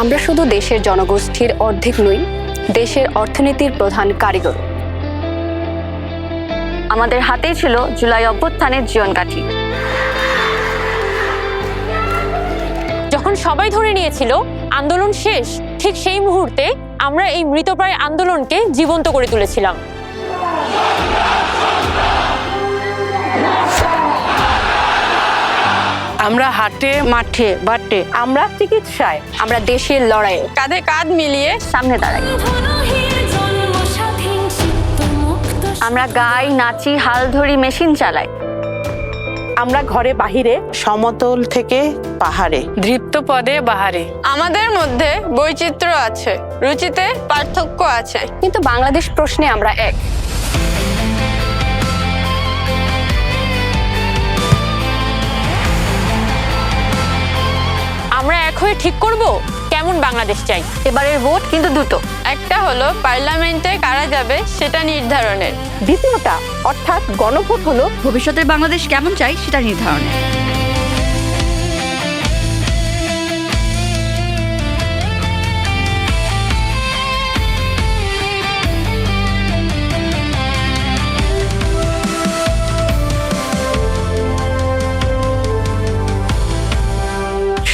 আমরা শুধু দেশের জনগোষ্ঠীর অর্ধেক নই, দেশের অর্থনীতির প্রধান কারিগর। আমাদের হাতেই ছিল জুলাই অভ্যুত্থানের জীবনকাঠি। যখন সবাই ধরে নিয়েছিল আন্দোলন শেষ, ঠিক সেই মুহূর্তে আমরা এই মৃতপ্রায় আন্দোলনকে জীবন্ত করে তুলেছিলাম। আমরা হাটে, মাঠে, বাটে, আমরা চিকিৎসায়, আমরা দেশের লড়াইয়ে কাঁধে কাঁধ মিলিয়ে সামনে দাঁড়াই। আমরা গাই, নাচি, হাল ধরি, মেশিন চালাই। আমরা ঘরে বাহিরে, সমতল থেকে পাহাড়ে, দৃপ্ত পদে বাহারে। আমাদের মধ্যে বৈচিত্র্য আছে, রুচিতে পার্থক্য আছে, কিন্তু বাংলাদেশ প্রশ্নে আমরা এক। আমরা এক হয়ে ঠিক করব কেমন বাংলাদেশ চাই। এবারের ভোট কিন্তু দুটো। একটা হলো পার্লামেন্টে কারা যাবে সেটা নির্ধারণের। দ্বিতীয়টা অর্থাৎ গণভোট হলো ভবিষ্যতের বাংলাদেশ কেমন চাই সেটা নির্ধারণে।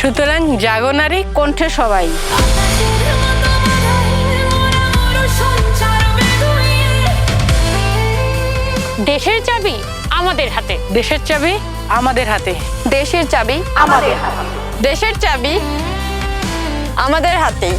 সুতরাং জাগো নারী, কণ্ঠে সবাই। দেশের চাবি আমাদের হাতে। দেশের চাবি আমাদের হাতে। দেশের চাবি আমাদের হাতে। দেশের চাবি আমাদের হাতেই।